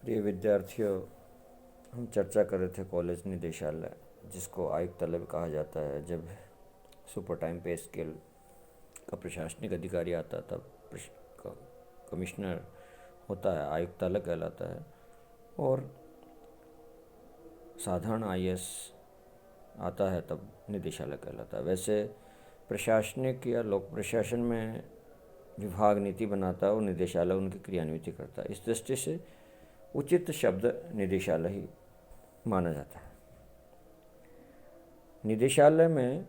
प्रिय विद्यार्थियों, हम चर्चा कर रहे थे कॉलेज निदेशालय, जिसको आयुक्तालय भी कहा जाता है। जब सुपर टाइम पे स्केल का प्रशासनिक अधिकारी आता है तब कमिश्नर होता है, आयुक्तालय कहलाता है। और साधारण आईएएस आता है तब निदेशालय कहलाता है। वैसे प्रशासनिक या लोक प्रशासन में विभाग नीति बनाता है और निदेशालय उनकी क्रियान्विति करता है। इस दृष्टि से उचित शब्द निदेशालय ही माना जाता है। निदेशालय में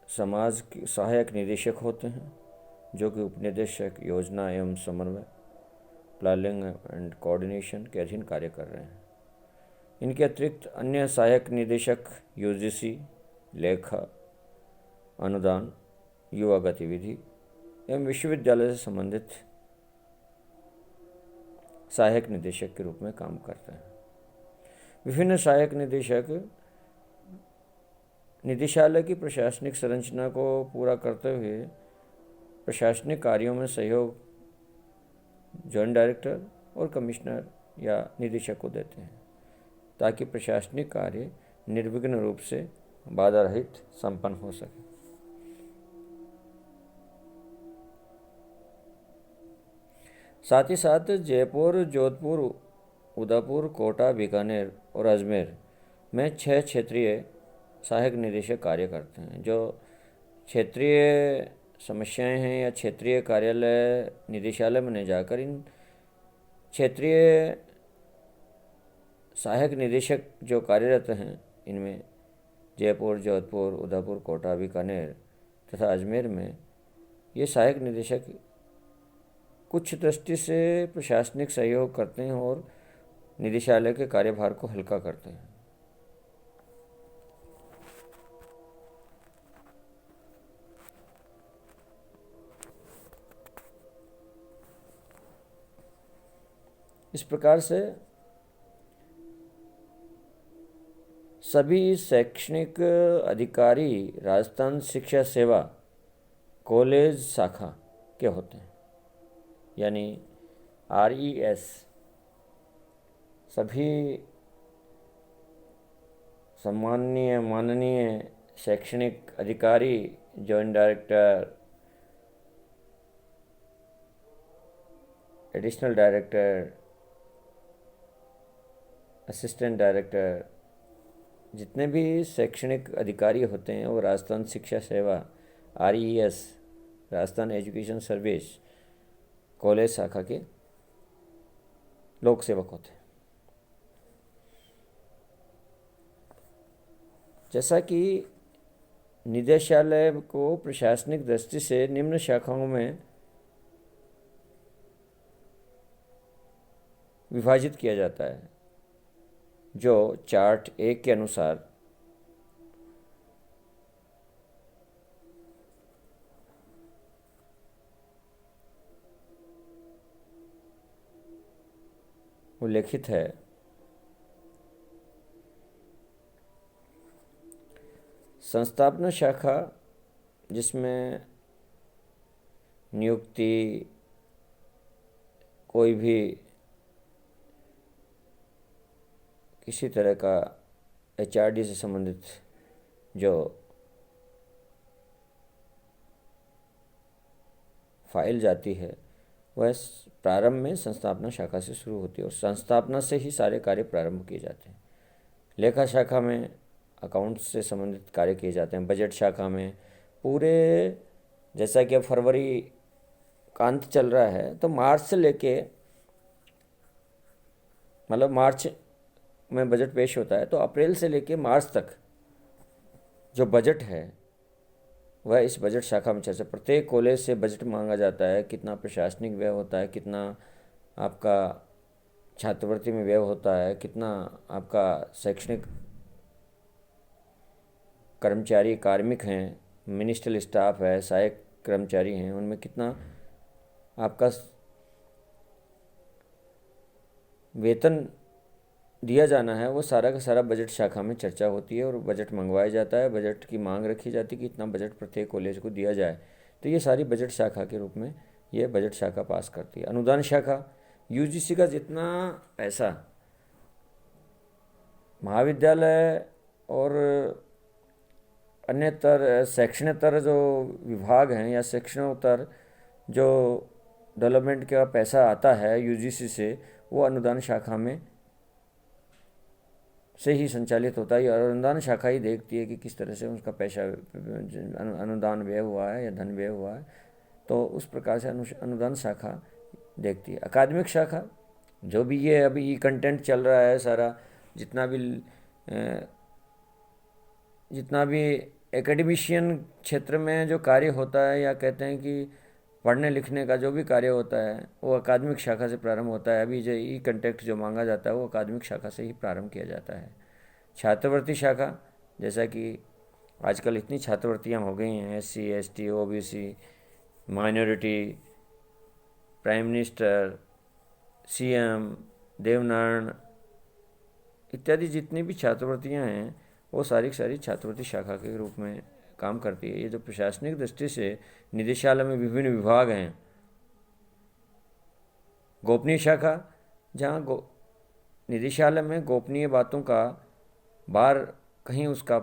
समाज के सहायक निदेशक होते हैं, जो कि उपनिदेशक योजना एवं समन्वय, प्लानिंग एंड कोऑर्डिनेशन के अधीन कार्य कर रहे हैं। इनके अतिरिक्त अन्य सहायक निदेशक यूजीसी, लेखा, अनुदान, युवा गतिविधि एवं विश्वविद्यालय से संबंधित सहायक निदेशक के रूप में काम करते हैं। विभिन्न सहायक निदेशक निदेशालय की प्रशासनिक संरचना को पूरा करते हुए प्रशासनिक कार्यों में सहयोग जॉइंट डायरेक्टर और कमिश्नर या निदेशक को देते हैं, ताकि प्रशासनिक कार्य निर्विघ्न रूप से बाधा रहित संपन्न हो सके। साथ ही साथ जयपुर, जोधपुर, उदयपुर, कोटा, बीकानेर और अजमेर में 6 क्षेत्रीय सहायक निदेशक कार्य करते हैं। जो क्षेत्रीय समस्याएं हैं या क्षेत्रीय कार्यालय निदेशालय में नहीं जाकर इन क्षेत्रीय सहायक निदेशक जो कार्यरत हैं, इनमें जयपुर, जोधपुर, उदयपुर, कोटा, बीकानेर तथा अजमेर में ये सहायक निदेशक कुछ दृष्टि से प्रशासनिक सहयोग करते हैं और निदेशालय के कार्यभार को हल्का करते हैं। इस प्रकार से सभी शैक्षणिक अधिकारी राजस्थान शिक्षा सेवा कॉलेज शाखा के होते हैं, यानी RES। सभी सम्माननीय माननीय शैक्षणिक अधिकारी, joint director, additional director, assistant director, जितने भी शैक्षणिक अधिकारी होते हैं वो राजस्थान शिक्षा सेवा RES, Rajasthan education service college शाखा के लोक सेवक होते हैं। जैसा कि निदेशालय को प्रशासनिक दृष्टि से निम्न शाखाओं में विभाजित किया जाता है, जो चार्ट 1 के अनुसार उल्लेखित है। संस्थापना शाखा, जिसमें नियुक्ति, कोई भी किसी तरह का HRD से संबंधित जो फाइल जाती है वह प्रारंभ में संस्थापना शाखा से शुरू होती है और संस्थापना से ही सारे कार्य प्रारंभ किए जाते हैं। लेखा शाखा में अकाउंट्स से संबंधित कार्य किए जाते हैं। बजट शाखा में पूरे, जैसा कि अब फरवरी का अंत चल रहा है तो मार्च से लेके, मतलब मार्च में बजट पेश होता है तो अप्रैल से लेके मार्च तक जो बजट है वह इस बजट शाखा में चर्चा। प्रत्येक कॉलेज से बजट मांगा जाता है, कितना प्रशासनिक व्यय होता है, कितना आपका छात्रवृत्ति में व्यय होता है, कितना आपका शैक्षणिक कर्मचारी कार्मिक हैं, मिनिस्ट्रियल स्टाफ है, सहायक कर्मचारी हैं, उनमें कितना आपका वेतन दिया जाना है, वो सारा का सारा बजट शाखा में चर्चा होती है और बजट मंगवाया जाता है। बजट की मांग रखी जाती है कि इतना बजट प्रत्येक कॉलेज को दिया जाए, तो ये सारी बजट शाखा के रूप में ये बजट शाखा पास करती है। अनुदान शाखा यूजीसी का जितना पैसा महाविद्यालय और अन्यतर शैक्षणिकतर जो विभाग हैं या शैक्षणोत्तर जो डेवलपमेंट का पैसा आता है यूजीसी से, वो अनुदान शाखा में से ही संचालित होता है। और अनुदान शाखा ही देखती है कि किस तरह से उसका पैसा अनुदान व्यय हुआ है या धन व्यय हुआ है, तो उस प्रकार से अनुदान शाखा देखती है। अकादमिक शाखा जो भी ये अभी कंटेंट चल रहा है सारा, जितना भी एकेडमिशियन क्षेत्र में जो कार्य होता है, या कहते हैं कि पढ़ने लिखने का जो भी कार्य होता है, वो अकादमिक शाखा से प्रारंभ होता है। अभी जो ई कंटेक्ट जो मांगा जाता है वो अकादमिक शाखा से ही प्रारंभ किया जाता है। छात्रवृत्ति शाखा, जैसा कि आजकल इतनी छात्रवृत्तियाँ हो गई हैं, SC ST OBC, minority, prime minister, CM, Devnarayan इत्यादि जितनी भी छात्रवृत्तियाँ हैं वो सारी छात्रवृत्ति शाखा के रूप में काम करती है। ये जो प्रशासनिक दृष्टि से निदेशालय में विभिन्न विभाग हैं। गोपनीय शाखा, जहाँ निदेशालय में गोपनीय बातों का बाहर कहीं उसका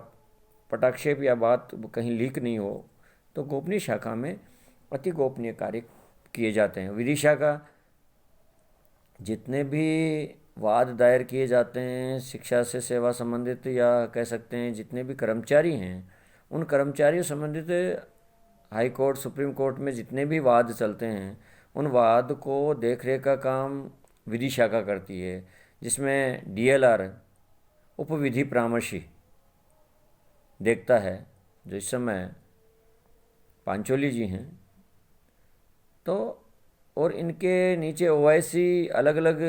पटाक्षेप या बात कहीं लीक नहीं हो, तो गोपनीय शाखा में अति गोपनीय कार्य किए जाते हैं। विधि शाखा, जितने भी वाद दायर किए जाते हैं शिक्षा से सेवा संबंधित, या कह सकते हैं जितने भी कर्मचारी हैं, उन कर्मचारियों संबंधित हाई कोर्ट सुप्रीम कोर्ट में जितने भी वाद चलते हैं, उन वाद को देख रेख का काम विधि शाखा करती है, जिसमें DLR उप विधि परामर्शी देखता है, जो इस समय पांचोली जी हैं। तो और इनके नीचे OIC अलग अलग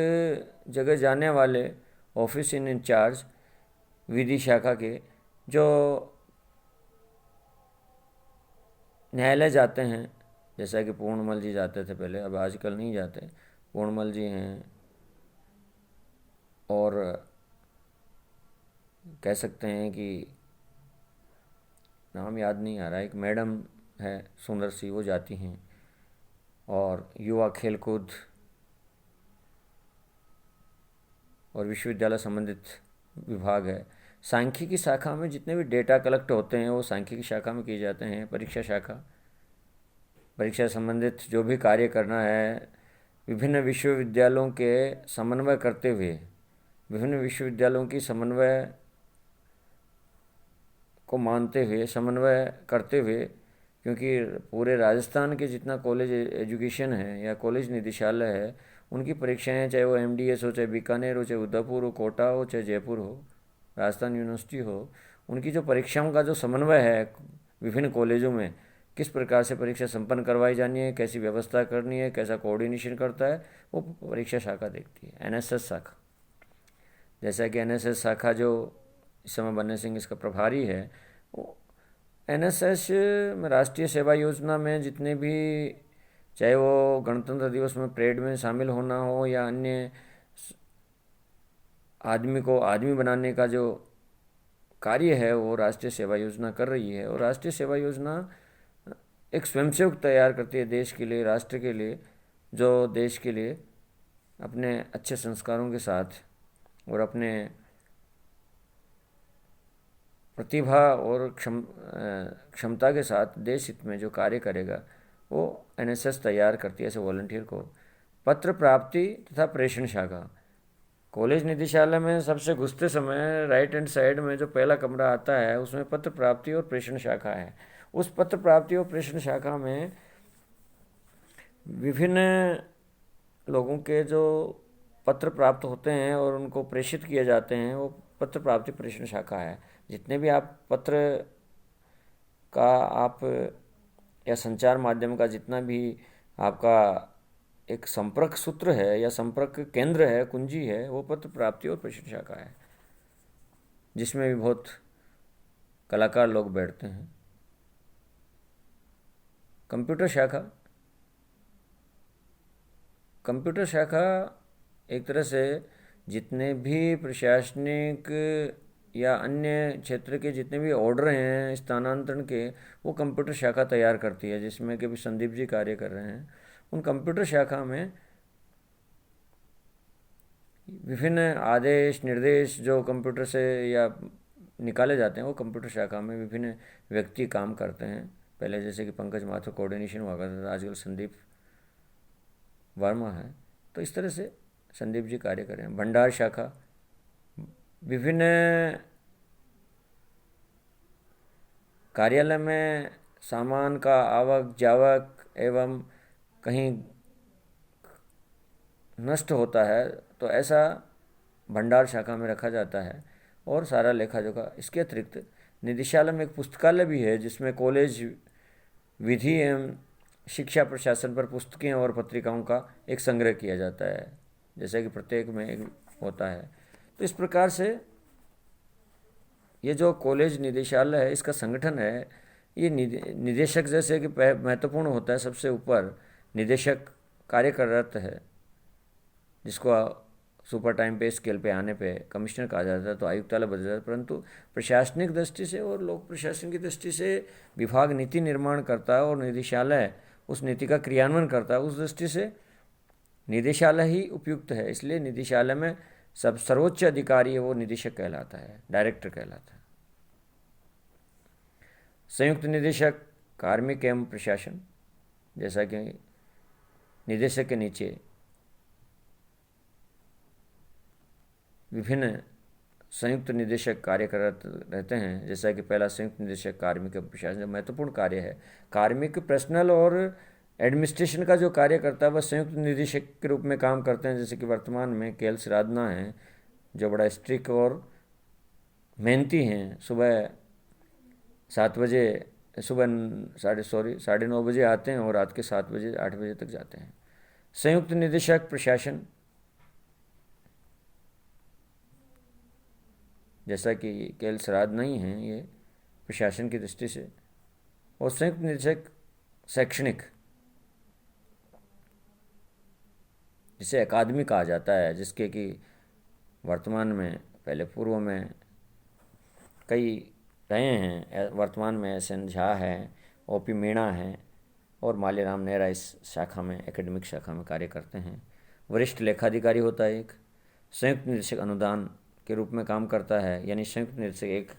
जगह जाने वाले ऑफिस इन चार्ज विधि शाखा के, जो न्यायालय जाते हैं, जैसा कि पूर्णमल जी जाते थे पहले, अब आजकल नहीं जाते। पूर्णमल जी हैं, और कह सकते हैं कि नाम याद नहीं आ रहा, एक मैडम है सुंदर सी, वो जाती हैं। और युवा खेलकूद और विश्वविद्यालय संबंधित विभाग है। सांख्यिकी शाखा में जितने भी डेटा कलेक्ट होते हैं वो सांख्यिकी शाखा में किए जाते हैं। परीक्षा शाखा, परीक्षा संबंधित जो भी कार्य करना है, विभिन्न विश्वविद्यालयों के समन्वय करते हुए, विभिन्न विश्वविद्यालयों की समन्वय को मानते हुए, समन्वय करते हुए, क्योंकि पूरे राजस्थान के जितना कॉलेज एजुकेशन है या कॉलेज निदेशालय है, उनकी परीक्षाएं, चाहे वो MDS हो, चाहे बीकानेर हो, चाहे उदयपुर हो, कोटा हो, चाहे जयपुर हो, राजस्थान यूनिवर्सिटी हो, उनकी जो परीक्षाओं का जो समन्वय है विभिन्न कॉलेजों में, किस प्रकार से परीक्षा संपन्न करवाई जानी है, कैसी व्यवस्था करनी है, कैसा कोऑर्डिनेशन करता है, वो परीक्षा शाखा देखती है। NSS शाखा, जैसा कि NSS शाखा जो इस समय बन्ने सिंह इसका प्रभारी है, वो NSS में राष्ट्रीय सेवा योजना में जितने भी, चाहे वो गणतंत्र दिवस में परेड में शामिल होना हो या अन्य आदमी को आदमी बनाने का जो कार्य है, वो राष्ट्रीय सेवा योजना कर रही है। और राष्ट्रीय सेवा योजना एक स्वयंसेवक तैयार करती है देश के लिए, राष्ट्र के लिए, जो देश के लिए अपने अच्छे संस्कारों के साथ और अपने प्रतिभा और क्षमता के साथ देश हित में जो कार्य करेगा, वो NSS तैयार करती है ऐसे वॉलंटियर को। पत्र प्राप्ति तथा प्रेषण शाखा, कॉलेज निदेशालय में सबसे घुसते समय राइट हैंड साइड में जो पहला कमरा आता है, उसमें पत्र प्राप्ति और प्रेषण शाखा है। उस पत्र प्राप्ति और प्रेषण शाखा में विभिन्न लोगों के जो पत्र प्राप्त होते हैं और उनको प्रेषित किए जाते हैं, वो पत्र प्राप्ति प्रेषण शाखा है। जितने भी आप पत्र का आप या संचार माध्यम का जितना भी आपका एक संपर्क सूत्र है या संपर्क केंद्र है, कुंजी है, वो पत्र प्राप्ति और प्रेषण शाखा है, जिसमें भी बहुत कलाकार लोग बैठते हैं। कंप्यूटर शाखा, कंप्यूटर शाखा एक तरह से जितने भी प्रशासनिक या अन्य क्षेत्र के जितने भी ऑर्डर हैं स्थानांतरण के, वो कंप्यूटर शाखा तैयार करती है, जिसमें कि भी संदीप जी कार्य कर रहे हैं। उन कंप्यूटर शाखा में विभिन्न आदेश निर्देश जो कंप्यूटर से या निकाले जाते हैं वो कंप्यूटर शाखा में विभिन्न व्यक्ति काम करते हैं। पहले जैसे कि पंकज माथुर कोऑर्डिनेशन हुआ करता था, आजकल संदीप वर्मा है। तो इस तरह से संदीप जी कार्य कर रहे हैं। भंडार शाखा विभिन्न कार्यालय में सामान का आवक जावक एवं कहीं नष्ट होता है तो ऐसा भंडार शाखा में रखा जाता है और सारा लेखा जोखा। इसके अतिरिक्त निदेशालय में एक पुस्तकालय भी है जिसमें कॉलेज विधि एवं शिक्षा प्रशासन पर पुस्तकें और पत्रिकाओं का एक संग्रह किया जाता है, जैसे कि प्रत्येक में एक होता है। तो इस प्रकार से ये जो कॉलेज निदेशालय है इसका संगठन है, ये निदेशक जैसे कि महत्वपूर्ण होता है, सबसे ऊपर निदेशक कार्य कररत है, जिसको सुपर टाइम पे स्केल पे आने पे कमिश्नर कहा जाता है, तो आयुक्तालय बदल जाता है। परंतु प्रशासनिक दृष्टि से और लोक प्रशासन की दृष्टि से विभाग नीति निर्माण करता है और निदेशालय उस नीति का क्रियान्वयन करता है। उस दृष्टि से निदेशालय ही उपयुक्त है। इसलिए निदेशालय में सर्वोच्च अधिकारी है वो निदेशक कहलाता है, डायरेक्टर कहलाता है। संयुक्त निदेशक कार्मिक एवं प्रशासन, जैसा कि निदेशक के नीचे विभिन्न संयुक्त निदेशक कार्य करत रहते हैं। जैसा कि पहला संयुक्त निदेशक कार्मिक एवं प्रशासन महत्वपूर्ण कार्य है। कार्मिक पर्सनल और एडमिनिस्ट्रेशन का जो कार्य करता है वह संयुक्त निदेशक के रूप में काम करते हैं। जैसे कि वर्तमान में केएल श्राद्धना हैं जो बड़ा स्ट्रिक्ट और मेहनती हैं। सुबह 7 बजे सुबह 9:30 बजे आते हैं और रात के 7 बजे 8 बजे तक जाते हैं। संयुक्त निदेशक प्रशासन, जैसा कि केएल श्राद्ध नहीं हैं ये प्रशासन की दृष्टि से। और संयुक्त निदेशक शैक्षणिक, जिसे अकादमी कहा जाता है, जिसके कि वर्तमान में पहले पूर्व में कई रहे हैं। वर्तमान में SN झा है, OP मीणा है और मालीराम नेहरा इस शाखा में एकेडमिक शाखा में कार्य करते हैं। वरिष्ठ लेखाधिकारी होता है एक। संयुक्त निदेशक अनुदान के रूप में काम करता है, यानी संयुक्त निदेशक एक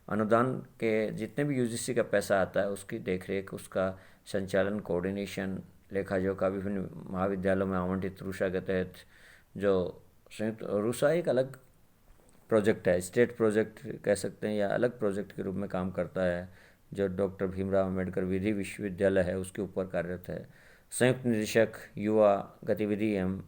अनुदान के जितने भी UGC का पैसा आता है उसकी देखरेख, उसका संचालन, कोऑर्डिनेशन, लेखा जोखा विभिन्न महाविद्यालयों में आवंटित रूसा के तहत जो संयुक्त, रूसा एक अलग प्रोजेक्ट है, स्टेट प्रोजेक्ट कह सकते हैं या अलग प्रोजेक्ट के रूप में काम करता है, जो डॉक्टर भीमराव अम्बेडकर विधि विश्वविद्यालय है उसके ऊपर कार्यरत है। संयुक्त निदेशक युवा गतिविधि एवं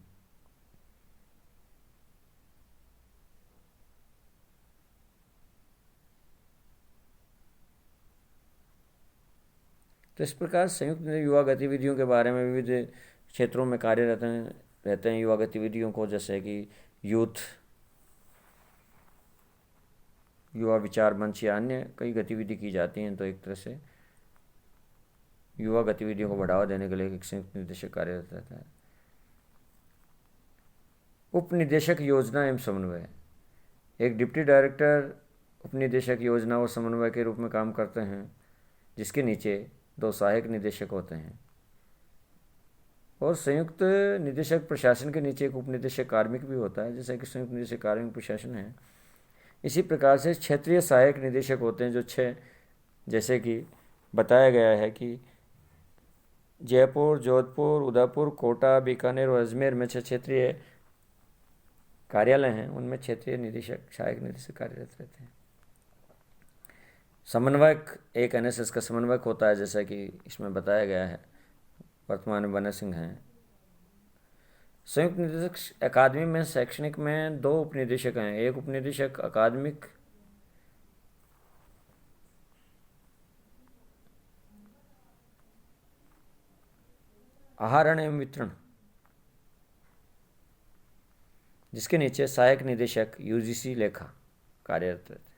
तो इस प्रकार संयुक्त युवा गतिविधियों के बारे में विविध क्षेत्रों में कार्यरत रहते हैं युवा गतिविधियों को, जैसे कि यूथ युवा विचार मंच या अन्य कई गतिविधि की जाती हैं। तो एक तरह से युवा गतिविधियों को बढ़ावा देने के लिए एक संयुक्त निदेशक कार्यरत रहता है। उप निदेशक योजना एवं समन्वय, एक डिप्टी डायरेक्टर उप निदेशक योजना और समन्वय के रूप में काम करते हैं, जिसके नीचे 2 सहायक निदेशक होते हैं। और संयुक्त निदेशक प्रशासन के नीचे एक उप निदेशक कार्मिक भी होता है, जैसा कि संयुक्त निदेशक कार्मिक प्रशासन है। इसी प्रकार से क्षेत्रीय सहायक निदेशक होते हैं जो 6, जैसे कि बताया गया है कि जयपुर, जोधपुर, उदयपुर, कोटा, बीकानेर और अजमेर में 6 क्षेत्रीय कार्यालय हैं, उनमें क्षेत्रीय निदेशक सहायक निदेशक कार्यरत रहते हैं। समन्वयक एक NSS का समन्वयक होता है, जैसा कि इसमें बताया गया है। वर्तमान में बनर सिंह हैं। संयुक्त निदेशक अकादमी में शैक्षणिक में 2 उपनिदेशक हैं। एक उपनिदेशक अकादमिक आहरण एवं वितरण, जिसके नीचे सहायक निदेशक UGC लेखा कार्यरत रहते हैं।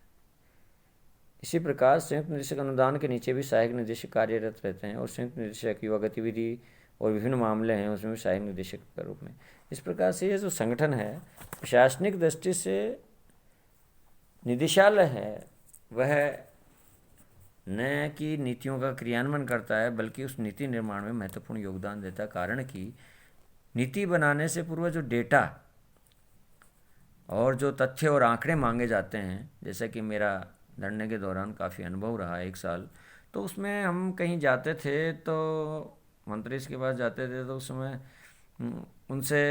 इसी प्रकार संयुक्त निदेशक अनुदान के नीचे भी सहायक निदेशक कार्यरत रहते हैं और संयुक्त निदेशक युवा गतिविधि और विभिन्न मामले हैं उसमें भी सहायक निदेशक के रूप में। इस प्रकार से ये जो संगठन है प्रशासनिक दृष्टि से निदेशालय है, वह न कि नीतियों का क्रियान्वयन करता है बल्कि उस नीति निर्माण में महत्वपूर्ण योगदान देता है। कारण कि नीति बनाने से पूर्व जो डेटा और जो तथ्य और आंकड़े मांगे जाते हैं, जैसे कि मेरा लड़ने के दौरान काफ़ी अनुभव रहा 1 साल, तो उसमें हम कहीं जाते थे तो मंत्री के पास जाते थे तो उस समय उनसे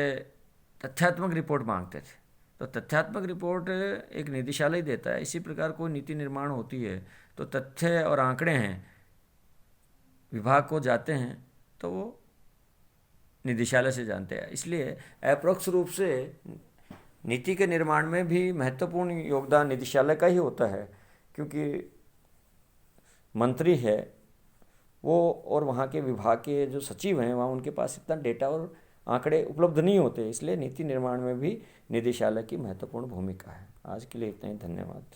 तथ्यात्मक रिपोर्ट मांगते थे। तो तथ्यात्मक रिपोर्ट एक निदेशालय देता है। इसी प्रकार कोई नीति निर्माण होती है तो तथ्य और आंकड़े हैं विभाग को जाते हैं तो वो निदेशालय से जानते हैं। इसलिए अप्रोक्ष रूप से नीति के निर्माण में भी महत्वपूर्ण योगदान निदेशालय का ही होता है, क्योंकि मंत्री है वो और वहाँ के विभाग के जो सचिव हैं वहाँ उनके पास इतना डेटा और आंकड़े उपलब्ध नहीं होते। इसलिए नीति निर्माण में भी निदेशालय की महत्वपूर्ण भूमिका है। आज के लिए इतना ही, धन्यवाद।